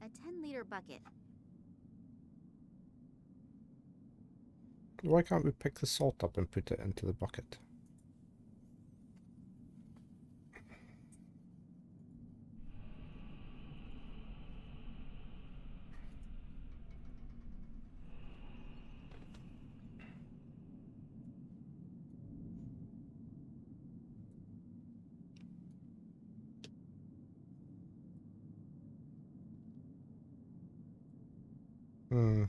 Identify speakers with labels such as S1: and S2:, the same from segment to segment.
S1: A 10-liter bucket.
S2: Why can't we pick the salt up and put it into the bucket? Hmm.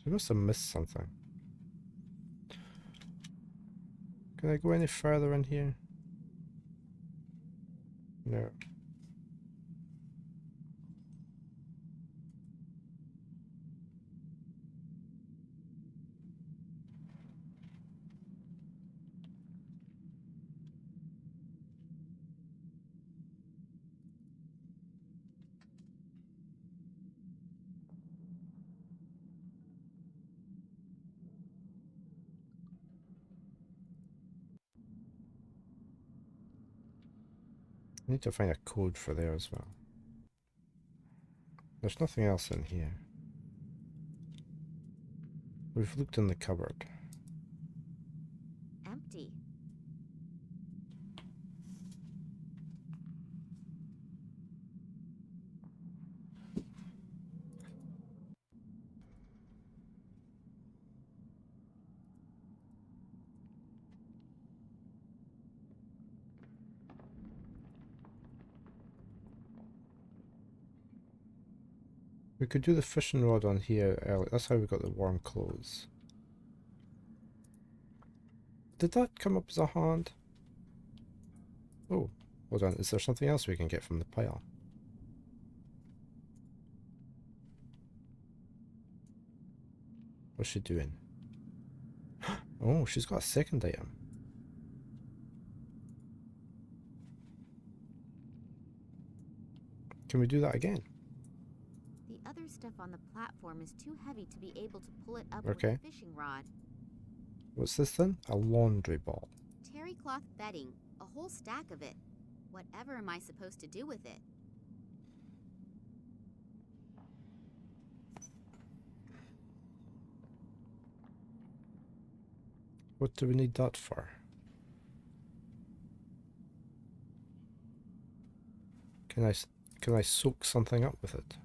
S2: I must have missed something. Can I go any further in here? No. I need to find a code for there as well. There's nothing else in here. We've looked in the cupboard.
S1: Empty.
S2: We could do the fishing rod on here early. That's how we got the warm clothes. Did that come up as a hand? Oh, hold on. Is there something else we can get from the pile? What's she doing? Oh, she's got a second item. Can we do that again?
S1: The other stuff on the platform is too heavy to be able to pull it up
S2: Okay.
S1: with a fishing rod.
S2: What's this then? A laundry ball.
S1: Terry cloth bedding, a whole stack of it. Whatever am I supposed to do with it?
S2: What do we need that for? Can I soak something up with it?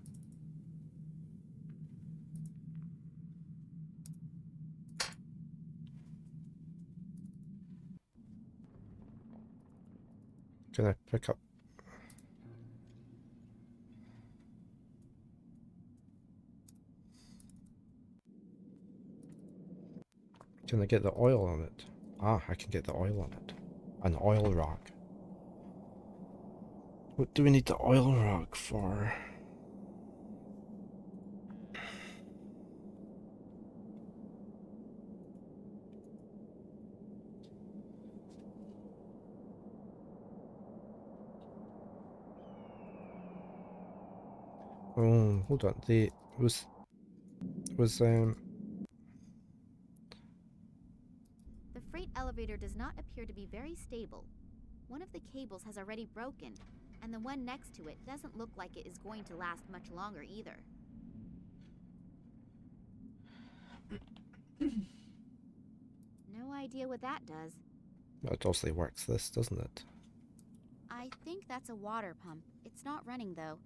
S2: Can I pick up? Can I get the oil on it? Ah, I can get the oil on it. An oil rag. What do we need the oil rag for? Oh, hold on.
S1: The freight elevator does not appear to be very stable. One of the cables has already broken, and the one next to it doesn't look like it is going to last much longer either. No idea what that does.
S2: It obviously works this, doesn't it?
S1: I think that's a water pump. It's not running though.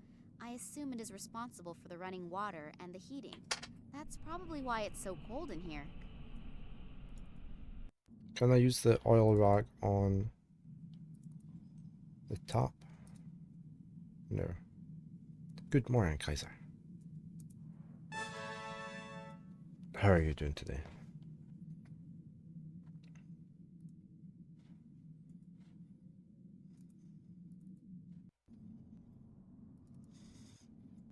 S1: I assume it is responsible for the running water and the heating. That's probably why it's so cold in here.
S2: Can I use the oil rag on the top? No. Good morning, Kaiser. How are you doing today?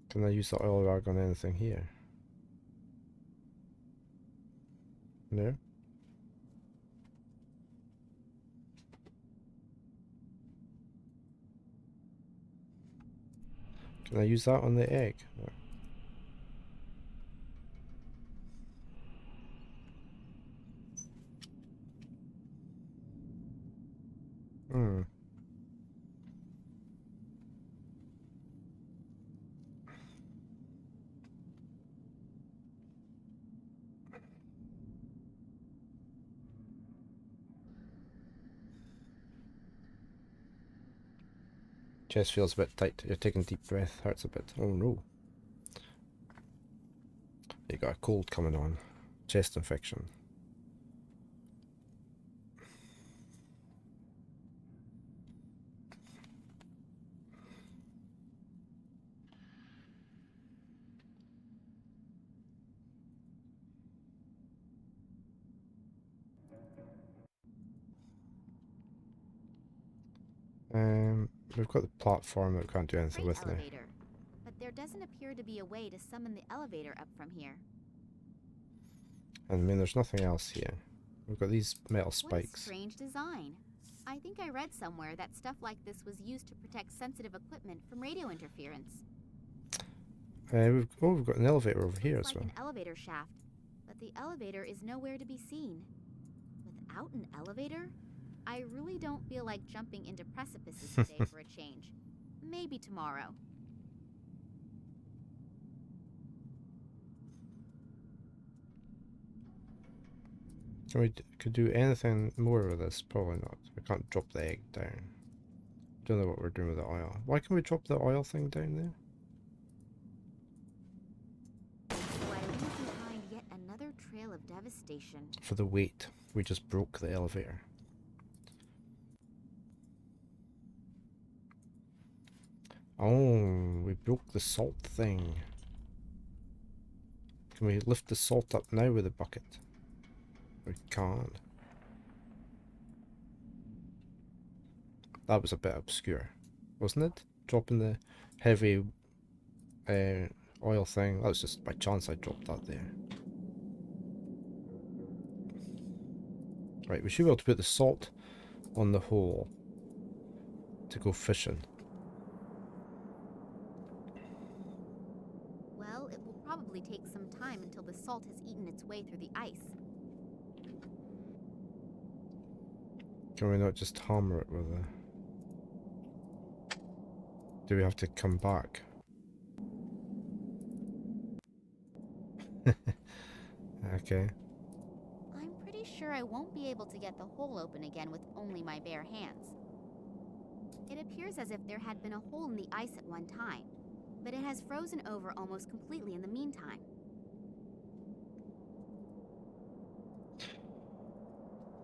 S2: Can I use the oil rag on anything here? No? Can I use that on the egg? No. Hmm. Chest feels a bit tight. You're taking a deep breath. Hurts a bit. Oh no. You got a cold coming on. Chest infection. We've got the platform that we can't do anything
S1: Freight
S2: with now.
S1: elevator. But there doesn't appear to be a way to summon the elevator up from here.
S2: And I mean, there's nothing else here. We've got these metal
S1: What a
S2: spikes.
S1: strange design. I think I read somewhere that stuff like this was used to protect sensitive equipment from radio interference.
S2: We've got an elevator over here
S1: Looks
S2: as
S1: like
S2: well.
S1: an elevator shaft, but the elevator is nowhere to be seen. Without an elevator, I really don't feel like jumping into precipices today for a change. Maybe tomorrow.
S2: Can we could do anything more with this? Probably not. I can't drop the egg down. Don't know what we're doing with the oil. Why can we drop the oil thing down there?
S1: So I leave behind yet another trail of devastation.
S2: For the weight. We just broke the elevator. Oh, we broke the salt thing. Can we lift the salt up now with a bucket? We can't. That was a bit obscure, wasn't it? Dropping the heavy oil thing. That was just by chance I dropped that there. Right, we should be able to put the salt on the hole to go fishing.
S1: Well, it will probably take some time until the salt has eaten its way through the ice.
S2: Can we not just hammer it with a... Do we have to come back? Okay.
S1: I'm pretty sure I won't be able to get the hole open again with only my bare hands. It appears as if there had been a hole in the ice at one time, but it has frozen over almost completely in the meantime.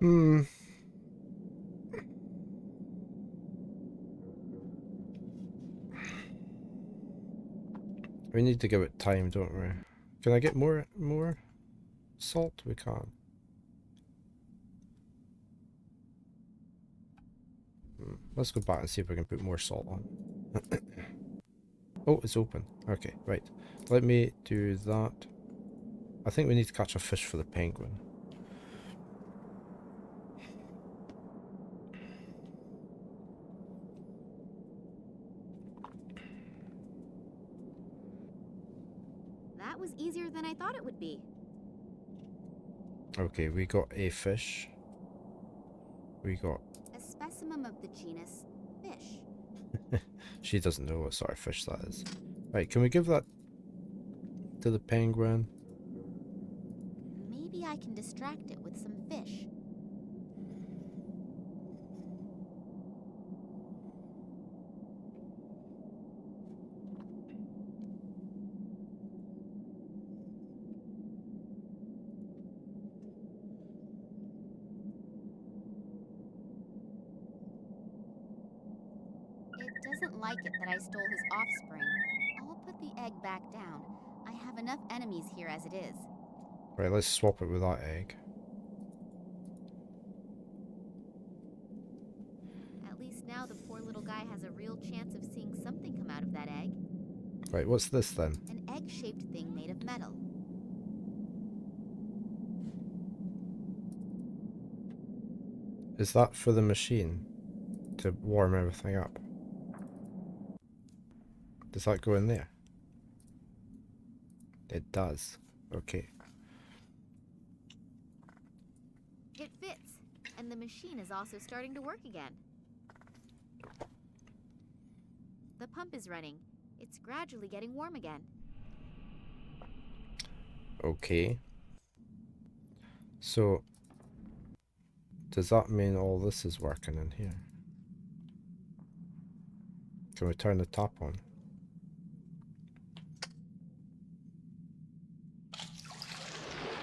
S2: Hmm. We need to give it time, don't we? Can I get more salt? We can't. Let's go back and see if we can put more salt on. Oh, it's open. Okay, right. Let me do that. I think we need to catch a fish for the penguin.
S1: That was easier than I thought it would be.
S2: Okay, we got a fish. We got...
S1: A specimen of the genus fish.
S2: She doesn't know what sort of fish that is. Right, can we give that to the penguin?
S1: Maybe I can distract it with some fish. It doesn't like it that I stole his offspring. I'll put the egg back down. I have enough enemies here as it is.
S2: Right, let's swap it with that egg.
S1: At least now the poor little guy has a real chance of seeing something come out of that egg.
S2: Right, what's this then?
S1: An egg-shaped thing made of metal.
S2: Is that for the machine? To warm everything up? Does that go in there? It does. Okay.
S1: It fits, and the machine is also starting to work again. The pump is running. It's gradually getting warm again.
S2: Okay. So, does that mean all this is working in here? Can we turn the tap on?
S1: The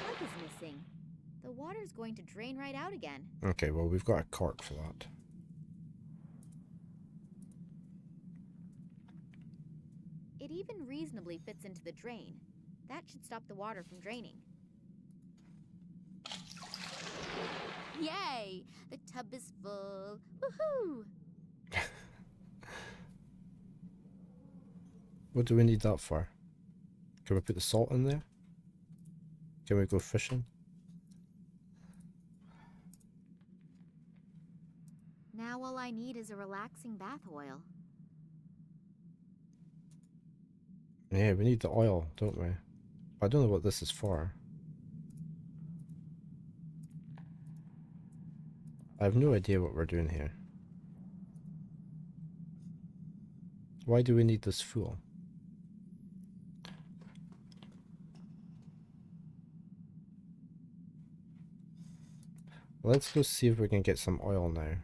S1: pump is missing. The water's going to drain right out again.
S2: Okay, well, we've got a cork for that.
S1: It even reasonably fits into the drain. That should stop the water from draining. Yay! The tub is full. Woohoo!
S2: What do we need that for? Can we put the salt in there? Can we go fishing?
S1: Now all I need is a relaxing bath oil.
S2: Yeah, we need the oil, don't we? I don't know what this is for. I have no idea what we're doing here. Why do we need this fuel? Let's go see if we can get some oil now.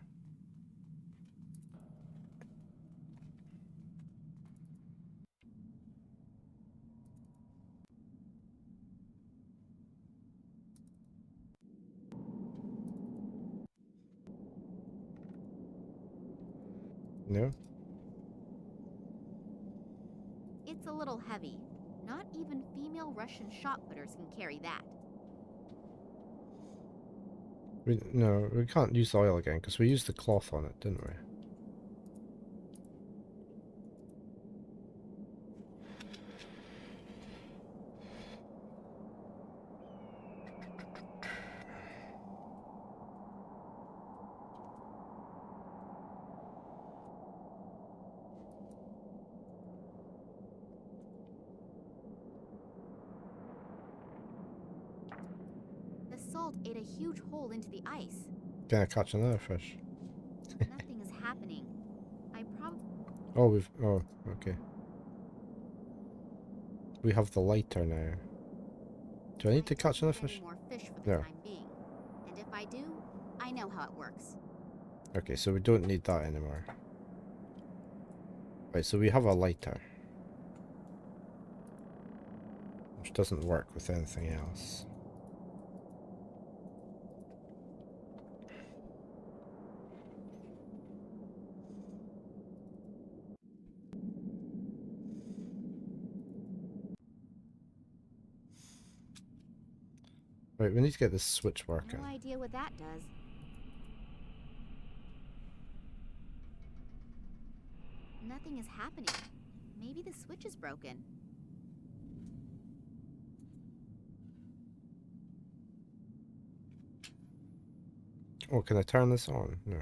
S2: No?
S1: It's a little heavy. Not even female Russian shot putters can carry that.
S2: No, we can't use the oil again because we used the cloth on it, didn't we?
S1: The salt ate a huge hole into the ice.
S2: Can I catch another fish?
S1: Nothing is happening. I probably...
S2: Oh, oh, okay. We have the lighter now. Do I need to catch another fish?
S1: More fish for the
S2: No.
S1: time being. And if I do, I know how it works.
S2: Okay, so we don't need that anymore. Right, so we have a lighter. Which doesn't work with anything else. Right, we need to get this switch working.
S1: No idea what that does. Nothing is happening. Maybe the switch is broken.
S2: Oh, can I turn this on? No.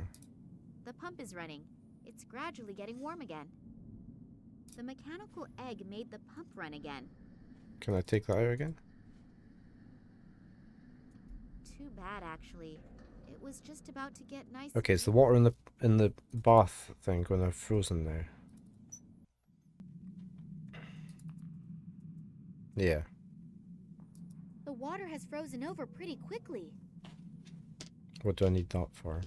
S1: The pump is running. It's gradually getting warm again. The mechanical egg made the pump run again.
S2: Can I take that out again?
S1: Too bad, actually. It was just about to get nice.
S2: Okay, is the water in the bath thing going to have frozen now? Yeah.
S1: The water has frozen over pretty quickly.
S2: What do I need that for?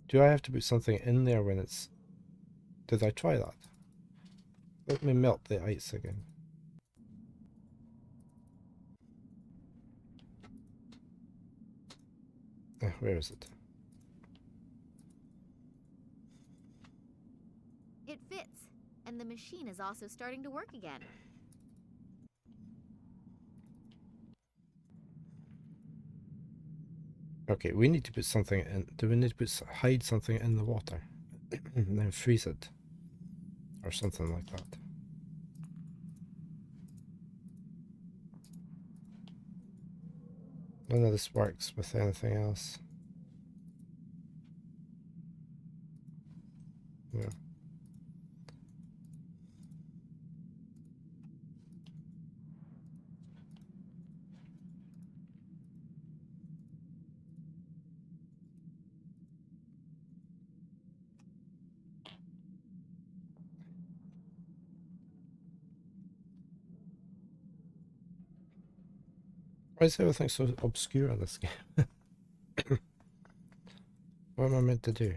S2: Do I have to put something in there when it's... Did I try that? Let me melt the ice again. Where is it?
S1: It fits, and the machine is also starting to work again.
S2: Okay, we need to put something in. Do we need to hide something in the water? And then freeze it? Or something like that. None of this works with anything else. Yeah. Why is everything so obscure in this game? What am I meant to do?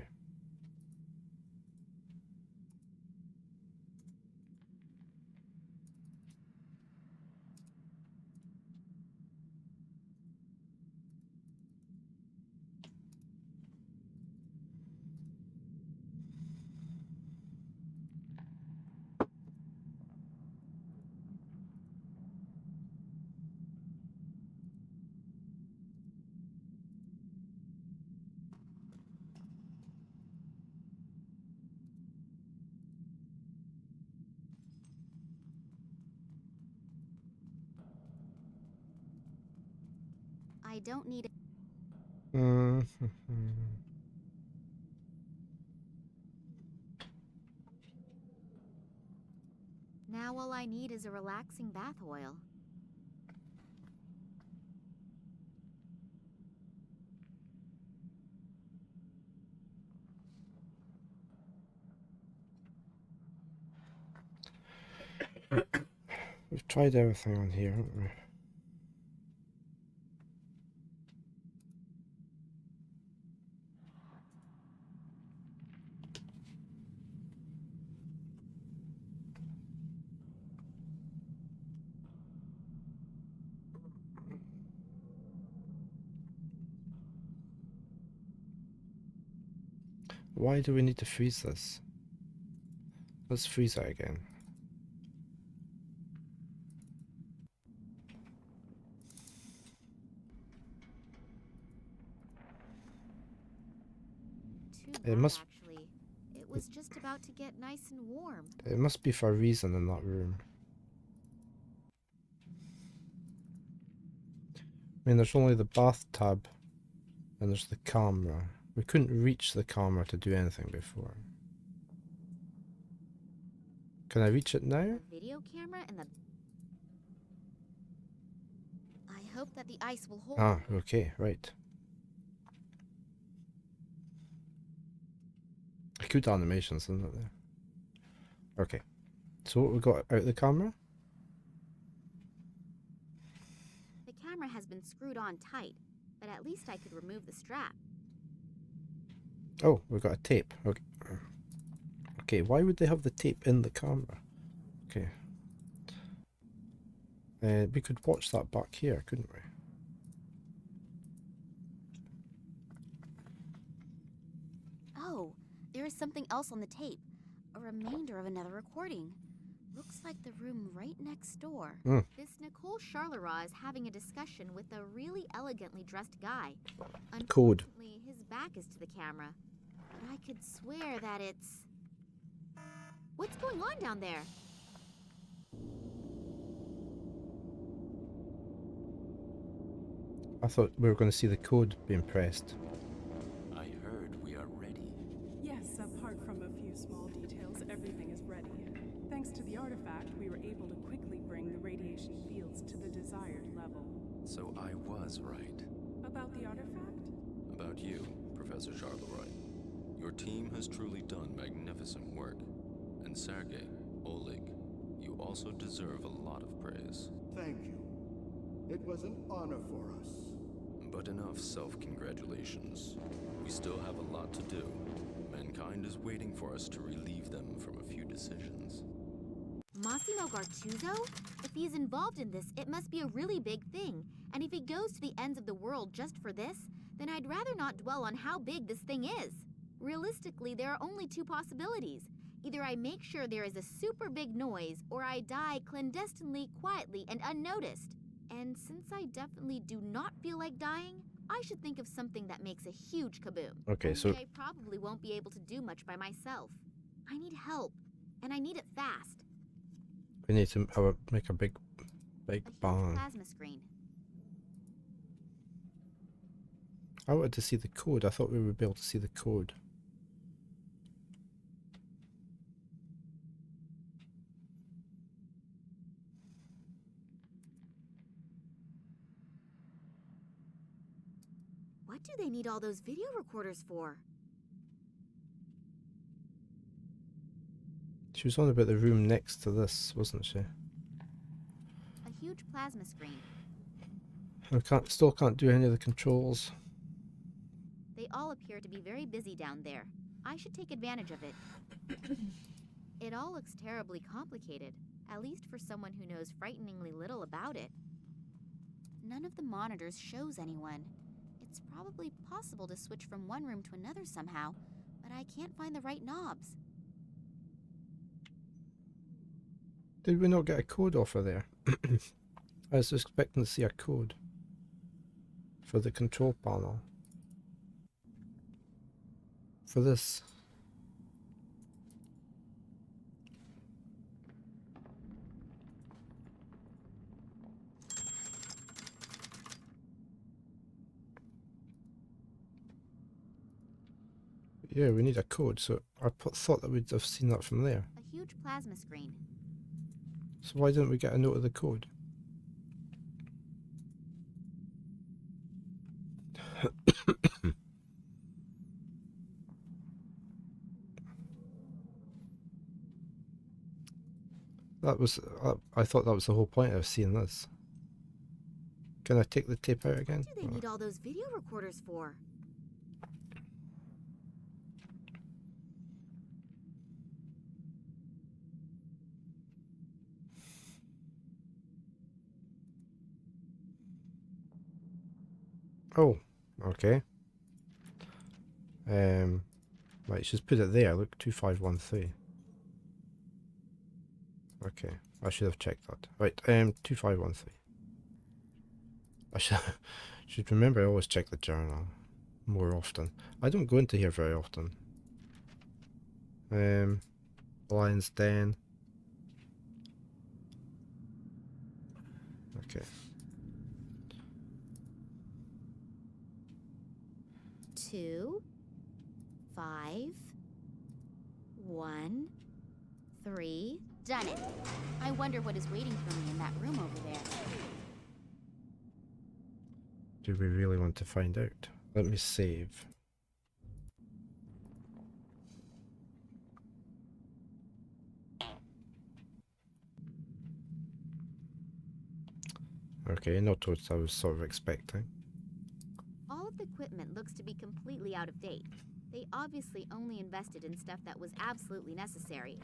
S1: I don't need it. Now all I need is a relaxing bath oil.
S2: We've tried everything on here, haven't we? Why do we need to freeze this? Let's freeze it again.
S1: Too
S2: It
S1: bad,
S2: must-
S1: actually. It was just about to get nice and warm.
S2: It must be for a reason in that room. I mean, there's only the bathtub and there's the camera. We couldn't reach the camera to do anything before. Can I reach it now?
S1: The video camera and the... I hope that the ice will hold.
S2: Ah, okay, right. Good animations, isn't it? There. Okay. So what we got out the camera?
S1: The camera has been screwed on tight, but at least I could remove the strap.
S2: Oh, we've got a tape. Okay. Okay, why would they have the tape in the camera? Okay. We could watch that back here, couldn't we?
S1: Oh, there is something else on the tape. A remainder of another recording. Looks like the room right next door. This Nicole Charleroi is having a discussion with a really elegantly dressed guy.
S2: Code.
S1: Unfortunately, his back is to the camera. But I could swear that it's... What's going on down there?
S2: I thought we were going to see the code being pressed.
S3: I heard we are ready.
S4: Yes, apart from a few small details, everything is ready. Thanks to the artifact, we were able to quickly bring the radiation fields to the desired level.
S3: So I was right.
S4: About the artifact?
S3: About you, Professor Charleroi. Your team has truly done magnificent work. And Sergei, Oleg, you also deserve a lot of praise.
S5: Thank you. It was an honor for us.
S3: But enough self-congratulations. We still have a lot to do. Mankind is waiting for us to relieve them from a few decisions.
S1: Massimo Gartuzzo? If he's involved in this, it must be a really big thing. And if he goes to the ends of the world just for this, then I'd rather not dwell on how big this thing is. Realistically, there are only two possibilities. Either I make sure there is a super big noise, or I die clandestinely, quietly, and unnoticed. And since I definitely do not feel like dying, I should think of something that makes a huge kaboom.
S2: Okay,
S1: Only
S2: so
S1: I probably won't be able to do much by myself. I need help, and I need it fast.
S2: we need to make a big
S1: A huge
S2: bang.
S1: plasma screen.
S2: I wanted to see the code. I thought we would be able to see the code.
S1: What do they need all those video recorders for?
S2: She was on about the room next to this, wasn't she?
S1: A huge plasma screen.
S2: I still can't do any of the controls.
S1: They all appear to be very busy down there. I should take advantage of it. It all looks terribly complicated, at least for someone who knows frighteningly little about it. None of the monitors shows anyone. It's probably possible to switch from one room to another somehow, but I can't find the right knobs.
S2: Did we not get a code off of there? I was expecting to see a code for the control panel. For this. Yeah, we need a code, so I thought that we'd have seen that from there.
S1: A huge plasma screen.
S2: So why didn't we get a note of the code? That was, I thought that was the whole point of seeing this. Can I take the tape out again?
S1: What do they need all those video recorders for?
S2: Oh, okay. Right, just put it there. Look, 2513. Okay, I should have checked that. Right, 2513. I should remember. I always check the journal more often. I don't go into here very often. Lion's Den. Okay.
S1: 2, 5, 1, 3. Done it. I wonder what is waiting for me in that room over there.
S2: Do we really want to find out? Let me save. Okay, not what I was sort of expecting.
S1: All of the equipment looks to be completely out of date. They obviously only invested in stuff that was absolutely necessary.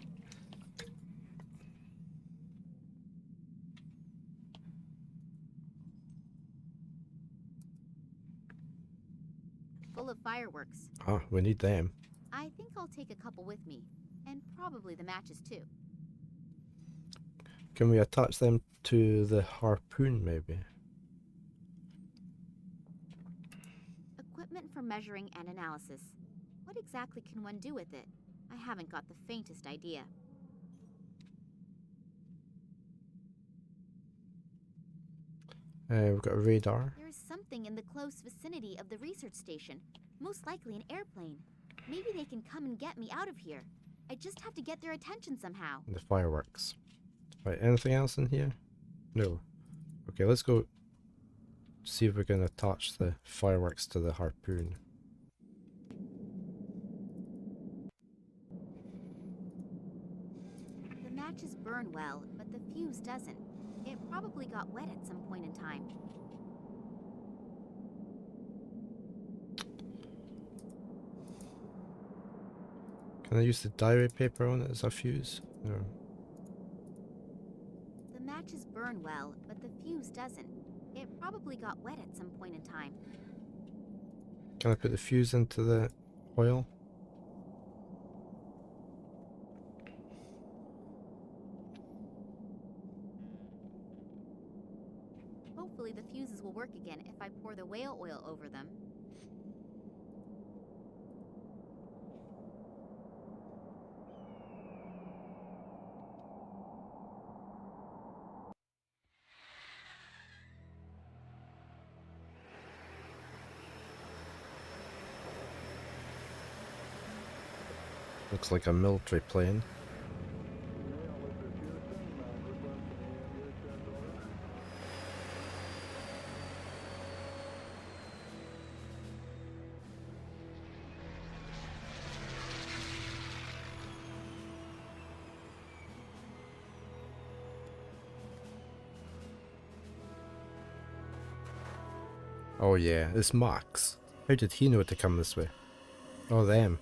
S1: Full of fireworks.
S2: Ah, we need them.
S1: I think I'll take a couple with me, and probably the matches too.
S2: Can we attach them to the harpoon, maybe?
S1: Equipment for measuring and analysis. What exactly can one do with it? I haven't got the faintest idea.
S2: We've got a radar.
S1: There is something in the close vicinity of the research station. Most likely an airplane. Maybe they can come and get me out of here. I just have to get their attention somehow.
S2: And the fireworks. Right, anything else in here? No. Okay, let's go see if we can attach the fireworks to the harpoon.
S1: The matches burn well, but the fuse doesn't. It probably got wet at some point in time.
S2: Can I use the diary paper on it as a fuse? No.
S1: The matches burn well, but the fuse doesn't. It probably got wet at some point in time.
S2: Can I put the fuse into the oil?
S1: Hopefully the fuses will work again if I pour the whale oil over them.
S2: Looks like a military plane. Oh yeah, it's Max. How did he know to come this way? Oh, them.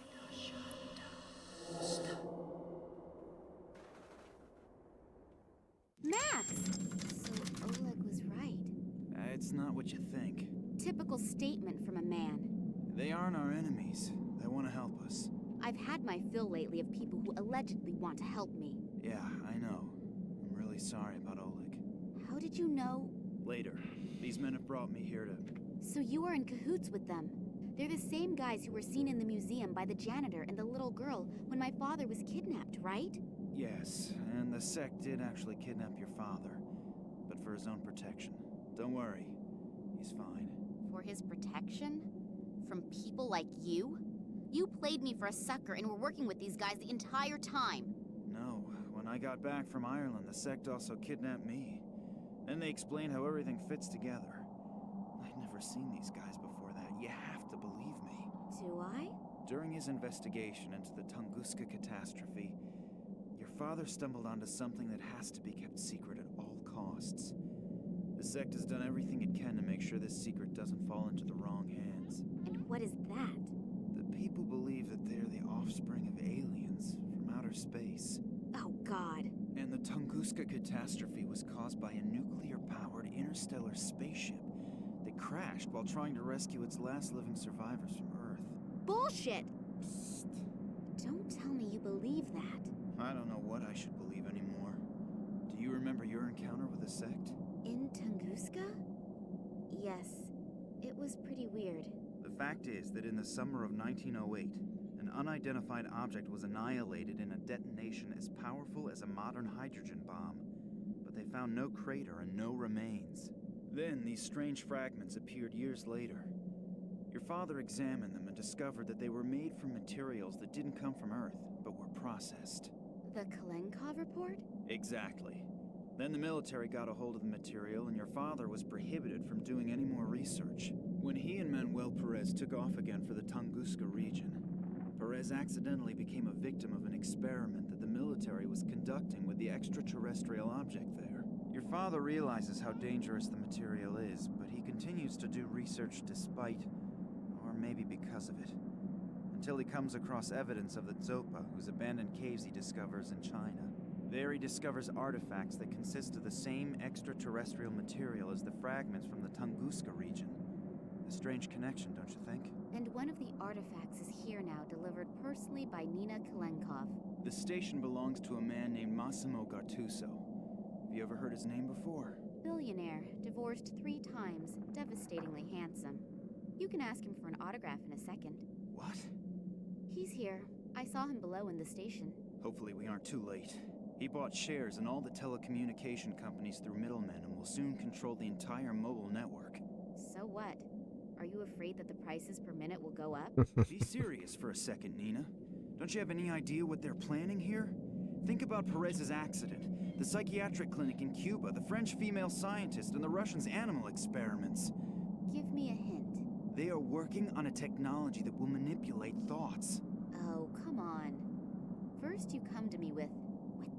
S1: Max! So Oleg was right.
S6: It's not what you think.
S1: Typical statement from a man.
S6: They aren't our enemies. They want to help us.
S1: I've had my fill lately of people who allegedly want to help me.
S6: Yeah, I know. I'm really sorry about Oleg.
S1: How did you know?
S6: Later. These men have brought me here to...
S1: So you are in cahoots with them. They're the same guys who were seen in the museum by the janitor and the little girl when my father was kidnapped, right?
S6: Yes, and the sect did actually kidnap your father. But for his own protection. Don't worry. He's fine.
S1: For his protection? From people like you? You played me for a sucker and were working with these guys the entire time.
S6: No, when I got back from Ireland, the sect also kidnapped me. Then they explained how everything fits together. I'd never seen these guys before that. You have to believe me.
S1: Do I?
S6: During his investigation into the Tunguska catastrophe, your father stumbled onto something that has to be kept secret at all costs. The sect has done everything it can to make sure this secret doesn't fall into the wrong hands.
S1: And what is that?
S6: The people believe that they're the offspring of aliens from outer space.
S1: Oh, God.
S6: And the Tunguska catastrophe was caused by a nuclear-powered interstellar spaceship that crashed while trying to rescue its last living survivors from Earth.
S1: Bullshit!
S6: Psst.
S1: Don't tell me you believe that.
S6: I don't know what I should believe anymore. Do you remember your encounter with the sect?
S1: In Tunguska? Yes. It was pretty weird.
S6: The fact is that in the summer of 1908, an unidentified object was annihilated in a detonation as powerful as a modern hydrogen bomb. But they found no crater and no remains. Then these strange fragments appeared years later. Your father examined them and discovered that they were made from materials that didn't come from Earth, but were processed.
S1: The Kalenkov report?
S6: Exactly. Then the military got a hold of the material, and your father was prohibited from doing any more research. When he and Manuel Perez took off again for the Tunguska region, Perez accidentally became a victim of an experiment that the military was conducting with the extraterrestrial object there. Your father realizes how dangerous the material is, but he continues to do research despite, or maybe because of it, until he comes across evidence of the Zopa, whose abandoned caves he discovers in China. There he discovers artifacts that consist of the same extraterrestrial material as the fragments from the Tunguska region. A strange connection, don't you think?
S1: And one of the artifacts is here now, delivered personally by Nina Kalenkov.
S6: The station belongs to a man named Massimo Gattuso. Have you ever heard his name before?
S1: Billionaire, divorced 3 times, devastatingly handsome. You can ask him for an autograph in a second.
S6: What?
S1: He's here. I saw him below in the station.
S6: Hopefully we aren't too late. He bought shares in all the telecommunication companies through middlemen and will soon control the entire mobile network.
S1: So what? Are you afraid that the prices per minute will go up?
S6: Be serious for a second, Nina. Don't you have any idea what they're planning here? Think about Perez's accident, the psychiatric clinic in Cuba, the French female scientist, and the Russians' animal experiments.
S1: Give me a hint.
S6: They are working on a technology that will manipulate thoughts.
S1: Oh, come on. First you come to me with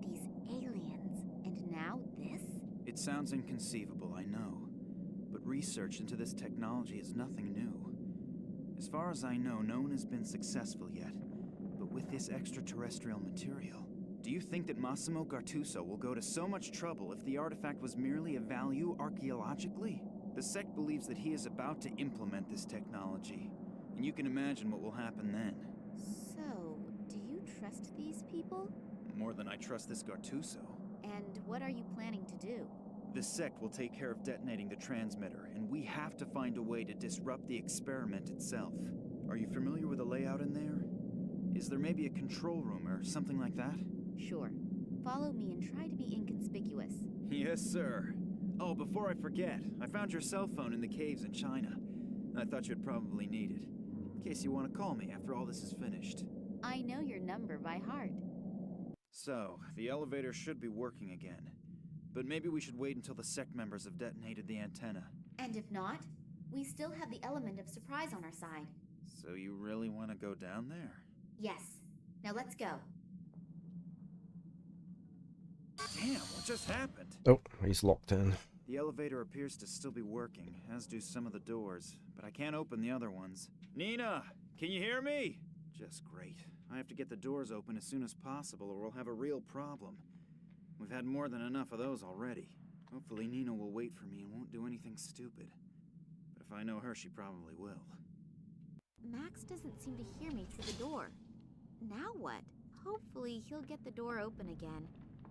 S1: these aliens, and now this?
S6: It sounds inconceivable, I know. But research into this technology is nothing new. As far as I know, no one has been successful yet. But with this extraterrestrial material, do you think that Massimo Gattuso will go to so much trouble if the artifact was merely of value archaeologically? The sect believes that he is about to implement this technology, and you can imagine what will happen then.
S1: So, do you trust these people?
S6: More than I trust this Gattuso.
S1: And what are you planning to do?
S6: The sect will take care of detonating the transmitter, and we have to find a way to disrupt the experiment itself. Are you familiar with the layout in there? Is there maybe a control room or something like that?
S1: Sure. Follow me and try to be inconspicuous.
S6: Yes, sir. Oh, before I forget, I found your cell phone in the caves in China. I thought you'd probably need it, in case you want to call me after all this is finished.
S1: I know your number by heart.
S6: So, the elevator should be working again. But maybe we should wait until the sect members have detonated the antenna.
S1: And if not, we still have the element of surprise on our side.
S6: So you really want to go down there?
S1: Yes. Now let's go.
S6: Damn, what just happened?
S2: Oh, he's locked in.
S6: The elevator appears to still be working, as do some of the doors, but I can't open the other ones. Nina, can you hear me? Just great. I have to get the doors open as soon as possible or we'll have a real problem. We've had more than enough of those already. Hopefully Nina will wait for me and won't do anything stupid. But if I know her, she probably will.
S1: Max doesn't seem to hear me through the door. Now what? Hopefully he'll get the door open again.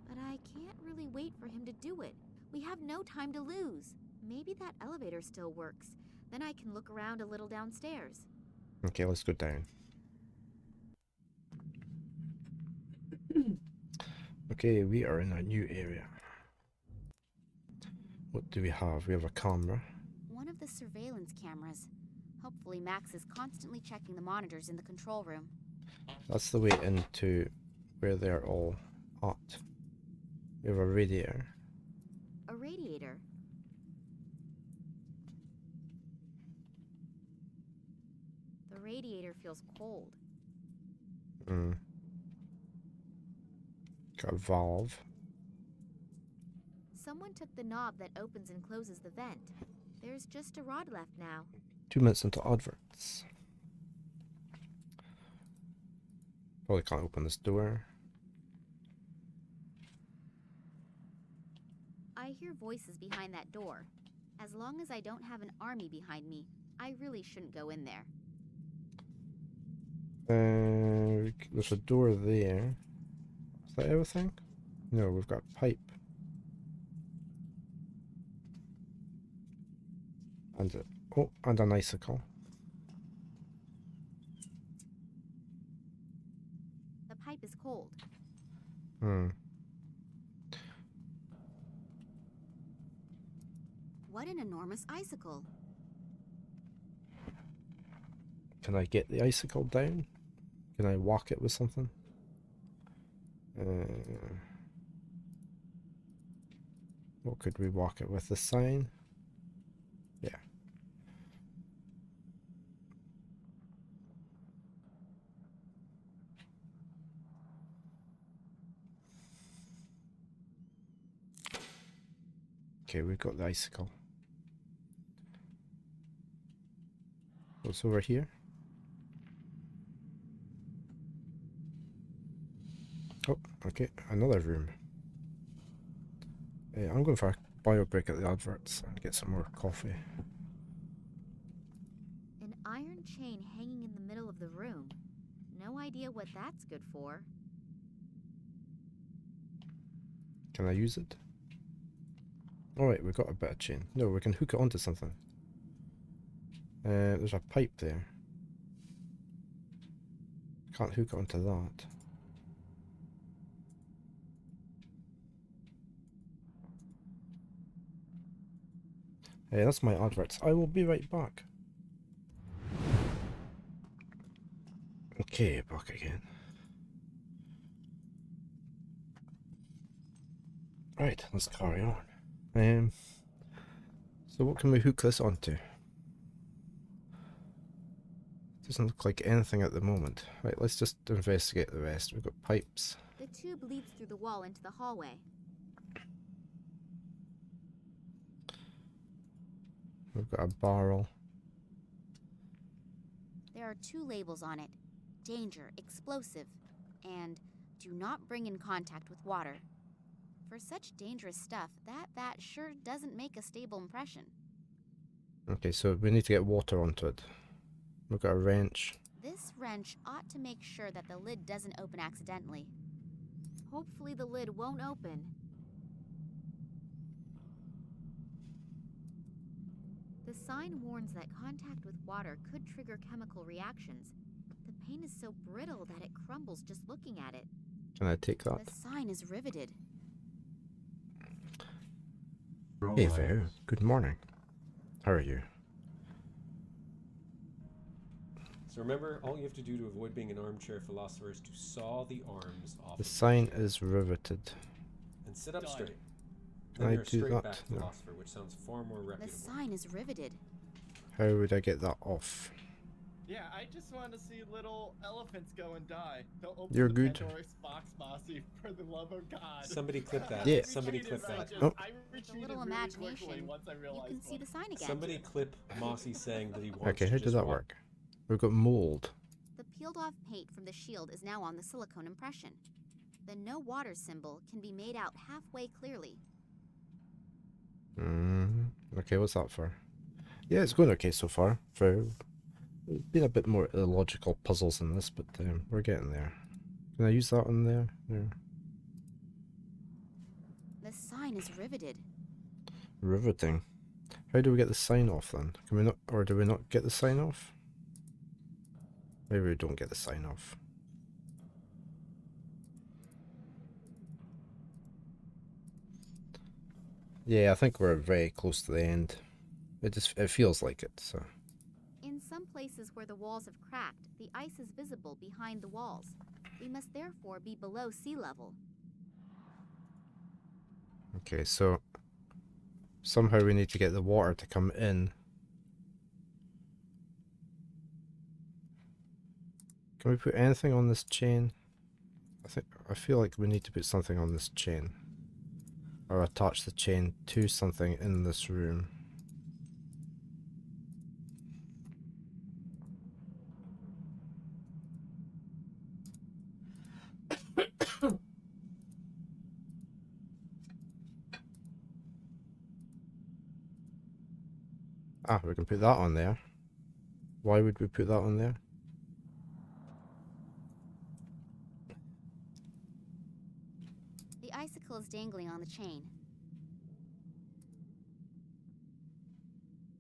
S1: But I can't really wait for him to do it. We have no time to lose. Maybe that elevator still works. Then I can look around a little downstairs.
S2: Okay, let's go down. Okay, we are in a new area. What do we have? We have a camera.
S1: One of the surveillance cameras. Hopefully Max is constantly checking the monitors in the control room.
S2: That's the way into where they're all at. We have a radiator.
S1: A radiator. The radiator feels cold.
S2: Got a valve.
S1: Someone took the knob that opens and closes the vent. There's just a rod left now.
S2: 2 minutes into adverts. Probably can't open this door.
S1: I hear voices behind that door. As long as I don't have an army behind me, I really shouldn't go in there.
S2: There's a door there. Is that everything? No, we've got a pipe. And an icicle.
S1: The pipe is cold. What an enormous icicle.
S2: Can I get the icicle down? Can I walk it with something? What could we walk it with? The sign? Yeah. Okay, we've got the icicle. What's over here? Oh, okay, another room. I'm going for a bio break at the adverts and get some more coffee.
S1: An iron chain hanging in the middle of the room. No idea what that's good for.
S2: Can I use it? Alright, we've got a bit of chain. No, we can hook it onto something. There's a pipe there. Can't hook it onto that. Hey, that's my adverts. I will be right back. Okay, back again. Right, let's carry on. So what can we hook this onto? Doesn't look like anything at the moment. Right, let's just investigate the rest. We've got pipes.
S1: The tube leads through the wall into the hallway.
S2: We've got a barrel.
S1: There are 2 labels on it. Danger, explosive, and do not bring in contact with water. For such dangerous stuff, that vat sure doesn't make a stable impression.
S2: Okay, so we need to get water onto it. We've got a wrench.
S1: This wrench ought to make sure that the lid doesn't open accidentally. Hopefully the lid won't open. The sign warns that contact with water could trigger chemical reactions. The paint is so brittle that it crumbles just looking at it.
S2: Can I take that?
S1: The sign is riveted.
S2: Hey there, good morning. How are you?
S7: So remember, all you have to do to avoid being an armchair philosopher is to saw the arms off
S2: The
S7: of the
S2: sign
S7: chair
S2: is riveted.
S7: and sit up
S8: Done.
S7: straight.
S2: Can
S7: Then
S2: I
S7: you're a
S2: do
S7: straight
S2: that?
S7: back
S2: No.
S7: philosopher, which sounds far more
S1: The
S7: reputable.
S1: sign is riveted.
S2: How would I get that off?
S8: Yeah, I just want to see little elephants go and die. Don't open
S2: You're
S8: the
S2: good.
S8: Pandora's box, Mossy, for the love of God.
S7: Somebody clip that.
S2: Yeah.
S7: Somebody
S8: retreated
S7: clip that.
S8: right-
S2: Oh.
S8: I
S1: With a
S8: retreated
S1: little
S8: really quickly
S1: imagination,
S8: once I
S1: you
S8: realized
S1: can see
S8: what-
S1: the sign again.
S7: Somebody clip Mossy saying that he wants
S2: Okay,
S7: to
S2: how
S7: just
S2: did that
S7: walk.
S2: work? We've got mold.
S1: The peeled off paint from the shield is now on the silicone impression. The no water symbol can be made out halfway clearly.
S2: Okay, what's that for? Yeah, it's going okay so far. There's been a bit more illogical puzzles in this, but we're getting there. Can I use that on there? No.
S1: The sign is riveted.
S2: Riveting. How do we get the sign off then? Can we not, or do we not get the sign off? Maybe we don't get the sign off. Yeah, I think we're very close to the end. It feels like it, so.
S1: In some places where the walls have cracked, the ice is visible behind the walls. We must therefore be below sea level.
S2: Okay, so somehow we need to get the water to come in. Can we put anything on this chain? I feel like we need to put something on this chain. Or attach the chain to something in this room. Ah, we can put that on there. Why would we put that on there?
S1: The icicle is dangling on the chain.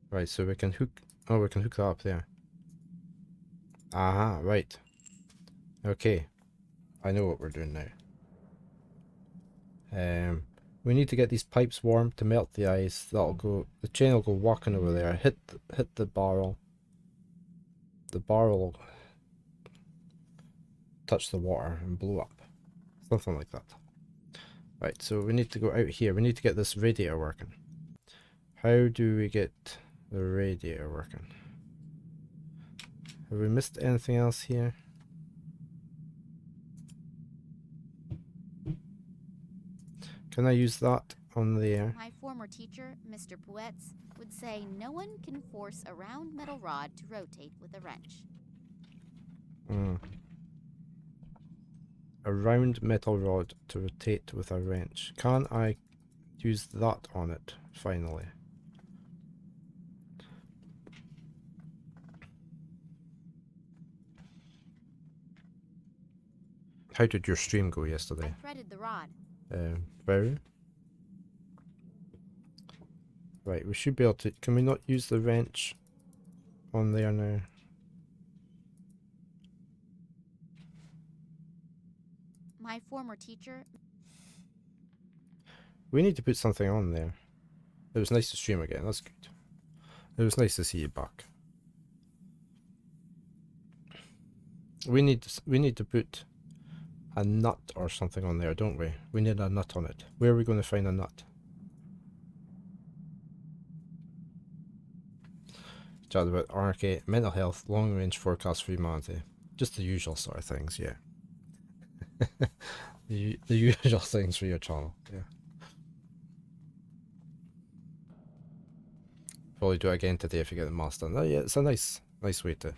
S2: Right, so we can hook... Oh, we can hook that up there. Aha, right. Okay. I know what we're doing now. We need to get these pipes warm to melt the ice. That'll go... The chain will go walking over there. Hit the barrel. The barrel will touch the water and blow up. Something like that. Right, so we need to go out here. We need to get this radiator working. How do we get the radiator working? Have we missed anything else here? Can I use that on there?
S1: My former teacher, Mr. Puetz, would say no one can force a round metal rod to rotate with a wrench.
S2: A round metal rod to rotate with a wrench. Can I use that on it, finally? How did your stream go yesterday?
S1: I threaded the rod.
S2: Very. Right, we should be able to... Can we not use the wrench on there now?
S1: My former teacher...
S2: We need to put something on there. It was nice to stream again, that's good. It was nice to see you back. We need to put a nut or something on there, don't we? We need a nut on it. Where are we going to find a nut? Chat about RK, mental health, long range forecast for humanity. Just the usual sort of things, yeah. the usual things for your channel, yeah. Probably do it again today if you get the mask done. Oh, yeah, it's a nice way to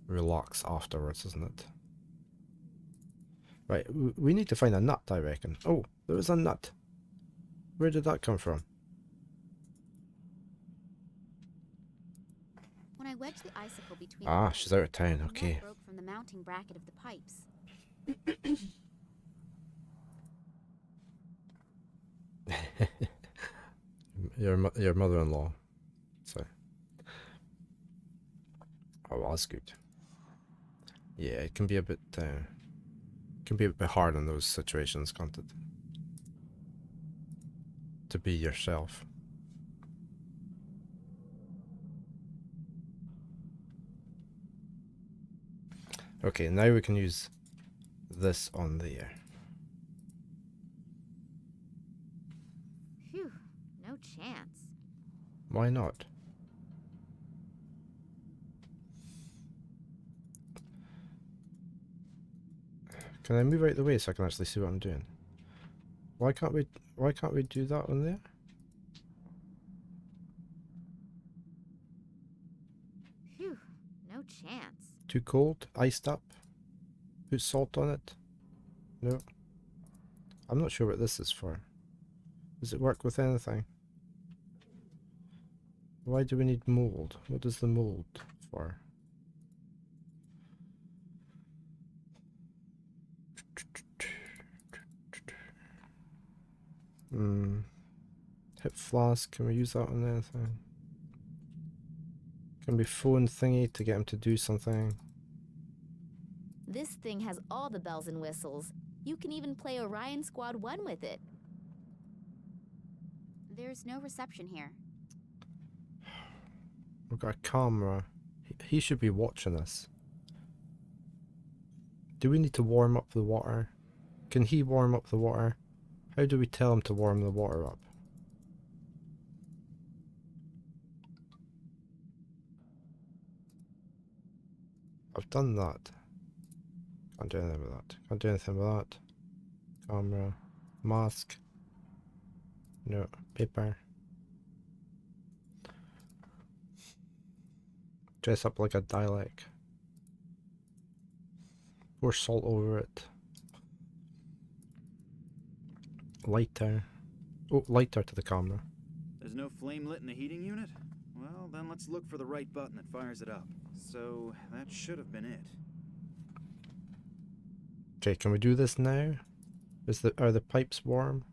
S2: relax afterwards, isn't it? Right, we need to find a nut, I reckon. Oh, there was a nut. Where did that come from?
S1: When I wedged the icicle between
S2: Ah,
S1: the
S2: she's out of town,
S1: the
S2: okay.
S1: nut broke from the mounting bracket of the pipes.
S2: your mother-in-law. So. Oh, that's good. Yeah, it can be a bit hard in those situations, can't it? To be yourself. Okay, now we can use this on there.
S1: Phew, no chance.
S2: Why not? Can I move out the way so I can actually see what I'm doing? Why can't we do that on there?
S1: Phew, no chance.
S2: Too cold? Iced up? Put salt on it? No. I'm not sure what this is for. Does it work with anything? Why do we need mold? What is the mold for? Hip flask, can we use that on anything? Can we phone thingy to get him to do something?
S1: This thing has all the bells and whistles. You can even play Orion Squad 1 with it. There's no reception here.
S2: We've got a camera. He should be watching us. Do we need to warm up the water? Can he warm up the water? How do we tell him to warm the water up? I've done that. Can't do anything with that. Can't do anything with that. Camera. Mask. No. Paper. Dress up like a Dalek. Pour salt over it. Lighter. Oh, lighter to the camera.
S6: There's no flame lit in the heating unit? Well, then let's look for the right button that fires it up. So, that should have been it.
S2: Okay, can we do this now? Are the pipes warm?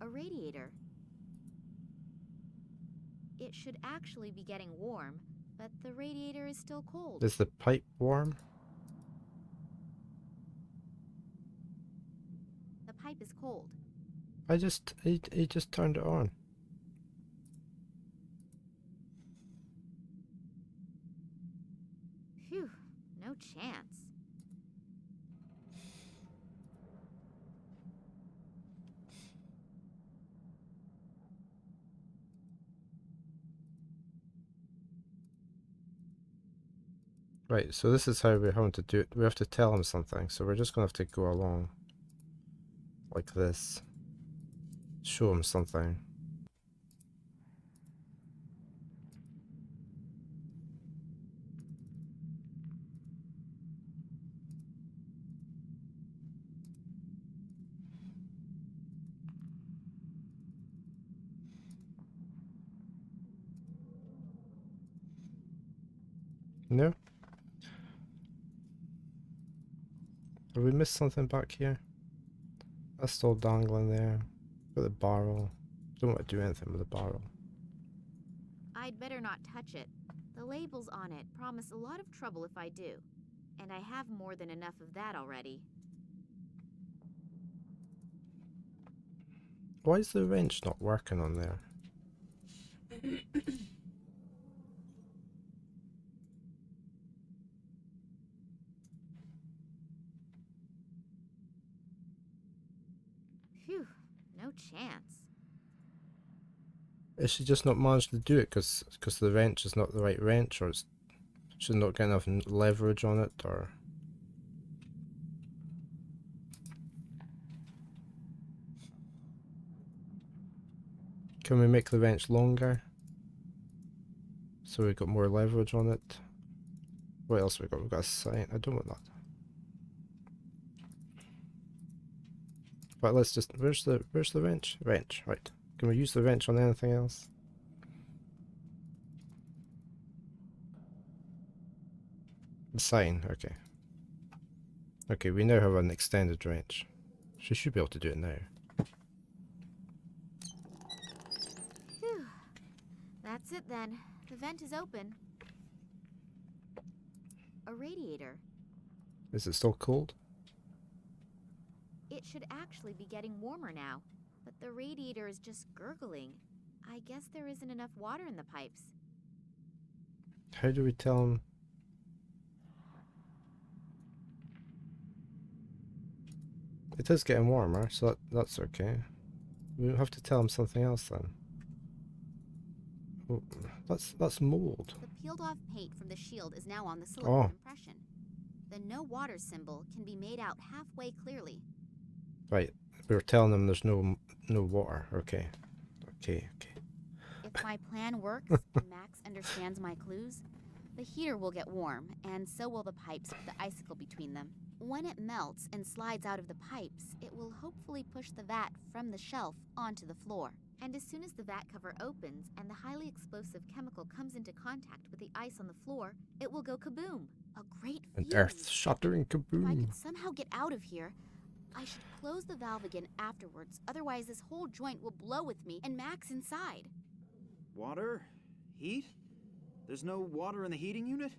S1: A radiator. It should actually be getting warm, but the radiator is still cold.
S2: Is the pipe warm?
S1: The pipe is cold.
S2: He just turned it on.
S1: Phew, no chance.
S2: Right, so this is how we're having to do it. We have to tell him something, so we're just gonna have to go along like this. Show him something. No? Have we missed something back here? That's still dangling there. Got the barrel. Don't want to do anything with the barrel.
S1: I'd better not touch it. The labels on it promise a lot of trouble if I do. And I have more than enough of that already.
S2: Why is the wrench not working on there?
S1: Phew, no chance.
S2: Is she just not managed to do it because the wrench is not the right wrench, or she's not getting enough leverage on it, or... Can we make the wrench longer? So we've got more leverage on it. What else have we got? We've got a sign. I don't want that. But let's just... Where's the wrench? Wrench, right. Can we use the wrench on anything else? The sign, okay. Okay, we now have an extended wrench. She should be able to do it now.
S1: Phew. That's it then. The vent is open. A radiator.
S2: Is it still cold?
S1: It should actually be getting warmer now, but the radiator is just gurgling. I guess there isn't enough water in the pipes.
S2: How do we tell him? It is getting warmer, so that's okay. We'll have to tell him something else then. Oh, that's mold.
S1: The peeled off paint from the shield is now on the
S2: Oh.
S1: silicone impression. The no water symbol can be made out halfway clearly.
S2: Right, we were telling him there's no water. Okay.
S1: If my plan works and Max understands my clues, the heater will get warm, and so will the pipes with the icicle between them. When it melts and slides out of the pipes, it will hopefully push the vat from the shelf onto the floor. And as soon as the vat cover opens and the highly explosive chemical comes into contact with the ice on the floor, it will go kaboom. A great
S2: An
S1: fuse.
S2: earth-shattering
S1: If I
S2: kaboom.
S1: could somehow get out of here, I should close the valve again afterwards, otherwise this whole joint will blow with me and Max inside.
S6: Water? Heat? There's no water in the heating unit?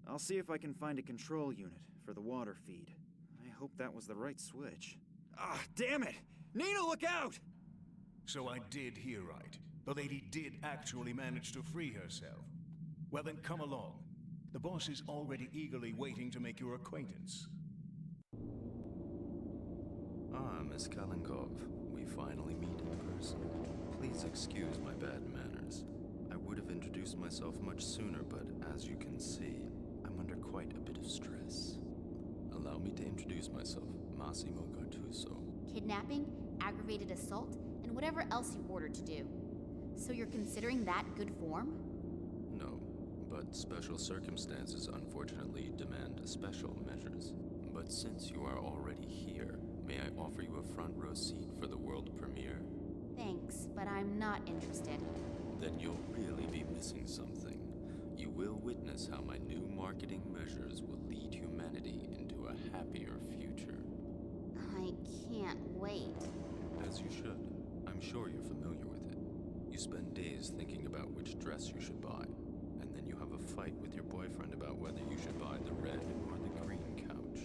S6: I'll see if I can find a control unit for the water feed. I hope that was the right switch. Ah, damn it! Nina, look out!
S9: So I did hear right. The lady did actually manage to free herself. Well then, come along. The boss is already eagerly waiting to make your acquaintance.
S3: Ah, Miss Kalenkov. We finally meet in person. Please excuse my bad manners. I would have introduced myself much sooner, but as you can see, I'm under quite a bit of stress. Allow me to introduce myself, Massimo Gattuso.
S1: Kidnapping, aggravated assault, and whatever else you ordered to do. So you're considering that good form?
S3: No, but special circumstances unfortunately demand special measures. But since you are already here, may I offer you a front row seat for the world premiere?
S1: Thanks, but I'm not interested.
S3: Then you'll really be missing something. You will witness how my new marketing measures will lead humanity into a happier future.
S1: I can't wait.
S3: As you should. I'm sure you're familiar with it. You spend days thinking about which dress you should buy, and then you have a fight with your boyfriend about whether you should buy the red or the green couch.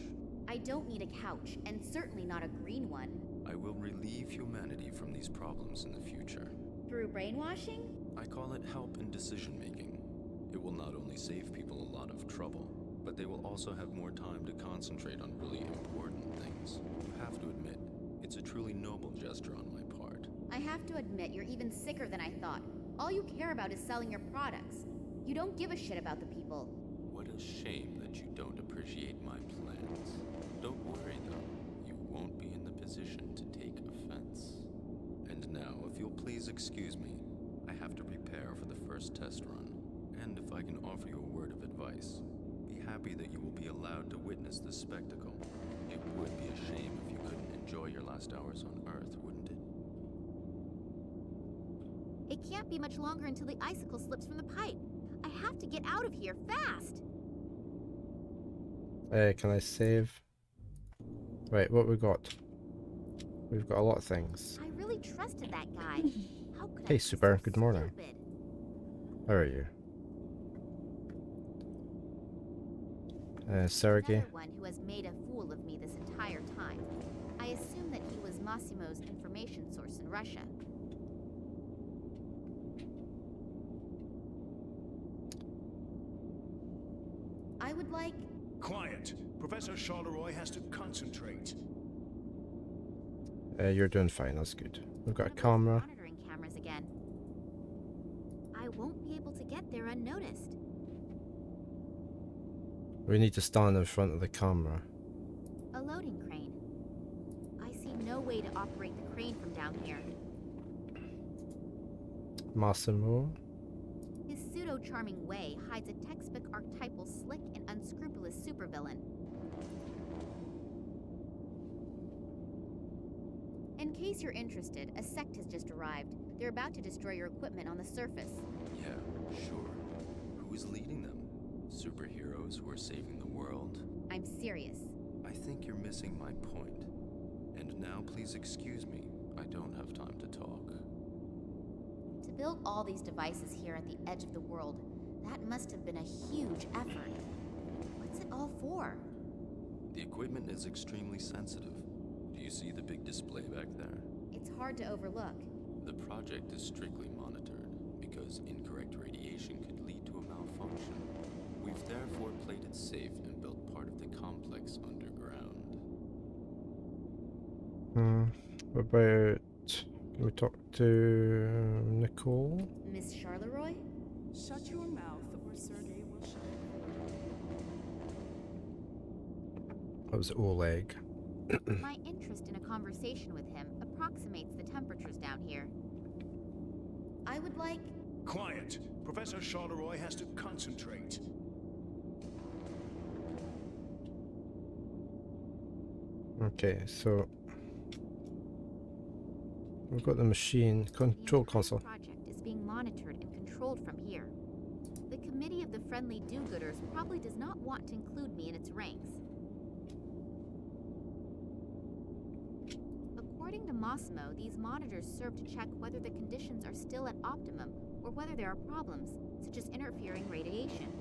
S1: I don't need a couch, and certainly not a green one.
S3: I will relieve humanity from these problems in the future.
S1: Through brainwashing?
S3: I call it help in decision-making. It will not only save people a lot of trouble, but they will also have more time to concentrate on really important things. You have to admit, it's a truly noble gesture on my part.
S1: I have to admit, you're even sicker than I thought. All you care about is selling your products. You don't give a shit about the people.
S3: What a shame that you don't appreciate my plans. Don't worry, though. You won't be in the position to take offense. And now, if you'll please excuse me, I have to prepare for the first test run. And if I can offer you a word of advice, be happy that you will be allowed to witness this spectacle. It would be a shame if you couldn't enjoy your last hours on Earth, wouldn't it?
S1: It can't be much longer until the icicle slips from the pipe. I have to get out of here, fast!
S2: Can I save? Right, what we got? We've got a lot of things.
S1: I really trusted that guy. How could I
S2: Hey,
S1: be
S2: Super,
S1: so
S2: good morning.
S1: stupid?
S2: How are you? Sergey?
S1: Another one who has made a fool of me this entire time. I assume that he was Massimo's information source in Russia. I would like...
S9: Quiet! Professor Charleroi has to concentrate.
S2: You're doing fine, that's good. We've got a
S1: one of those
S2: camera.
S1: monitoring cameras again. I won't be able to get there unnoticed.
S2: We need to stand in front of the camera.
S1: A loading crane. I see no way to operate the crane from down here.
S2: Massimo.
S1: His pseudo-charming way hides a textbook archetypal slick and unscrupulous supervillain. In case you're interested, a sect has just arrived. They're about to destroy your equipment on the surface.
S3: Yeah, sure. Who is leading them? Superheroes who are saving the world?
S1: I'm serious.
S3: I think you're missing my point. And now please excuse me. I don't have time to talk.
S1: To build all these devices here at the edge of the world, that must have been a huge effort. What's it all for?
S3: The equipment is extremely sensitive. Do you see the big display back there?
S1: It's hard to overlook.
S3: The project is strictly monitored because incorrect radiation could lead to a malfunction. We've therefore played it safe and built part of the complex underground.
S2: What about... Can we talk to Nicole?
S1: Miss Charleroi?
S4: Shut your mouth, or Sergei will shut it for you.
S2: That was Oleg.
S1: My interest in a conversation with him approximates the temperatures down here. I would like...
S9: Quiet! Professor Charleroi has to concentrate.
S2: Okay, so... We've got the machine control
S1: The entire
S2: console.
S1: project is being monitored and controlled from here. The committee of the friendly do-gooders probably does not want to include me in its ranks. According to Massimo, these monitors serve to check whether the conditions are still at optimum or whether there are problems, such as interfering radiation.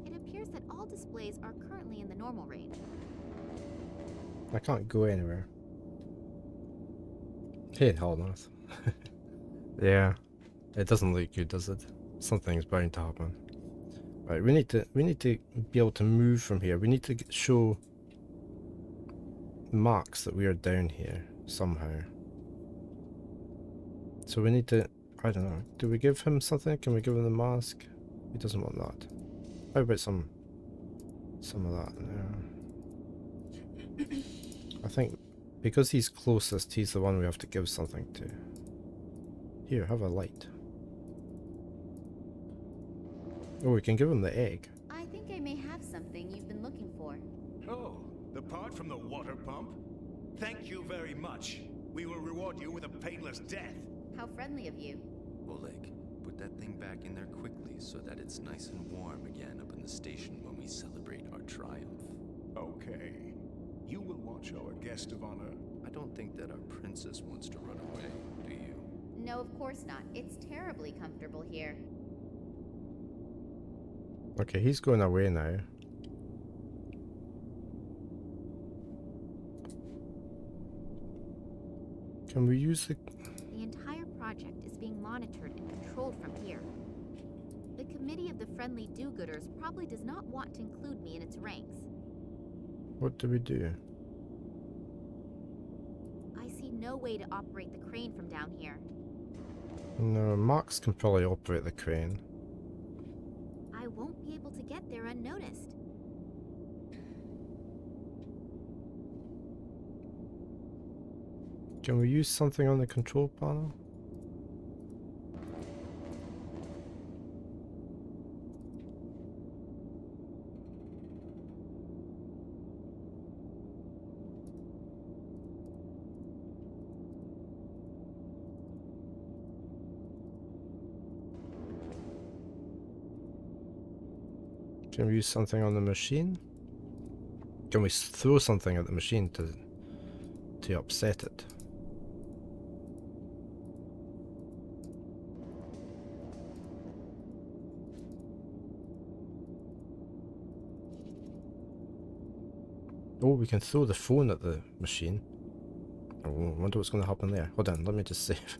S1: It appears that all displays are currently in the normal range.
S2: I can't go anywhere. Hey, hold on. Yeah, it doesn't look good, does it? Something's bound to happen. Right, we need to be able to move from here. We need to show marks that we are down here somehow. So we need to, I don't know. Do we give him something? Can we give him the mask? He doesn't want that. How about some of that? No. I think because he's closest, he's the one we have to give something to. Here, have a light. Oh, we can give him the egg.
S1: I think I may have something you've been looking for.
S9: Oh, the part from the water pump? Thank you very much. We will reward you with a painless death.
S1: How friendly of you.
S3: Oleg, put that thing back in there quickly so that it's nice and warm again up in the station when we celebrate our triumph.
S9: Okay. You will watch our guest of honor.
S3: I don't think that our princess wants to run away, do you?
S1: No, of course not. It's terribly comfortable here.
S2: Okay, he's going away now. Can we use the...
S1: The entire project is being monitored and controlled from here. The committee of the friendly do-gooders probably does not want to include me in its ranks.
S2: What do we do?
S1: I see no way to operate the crane from down here.
S2: No, Max can probably operate the crane.
S1: I won't be able to get there unnoticed.
S2: Can we use something on the control panel? Can we use something on the machine? Can we throw something at the machine to upset it? Oh, we can throw the phone at the machine. Oh, I wonder what's going to happen there. Hold on, let me just save.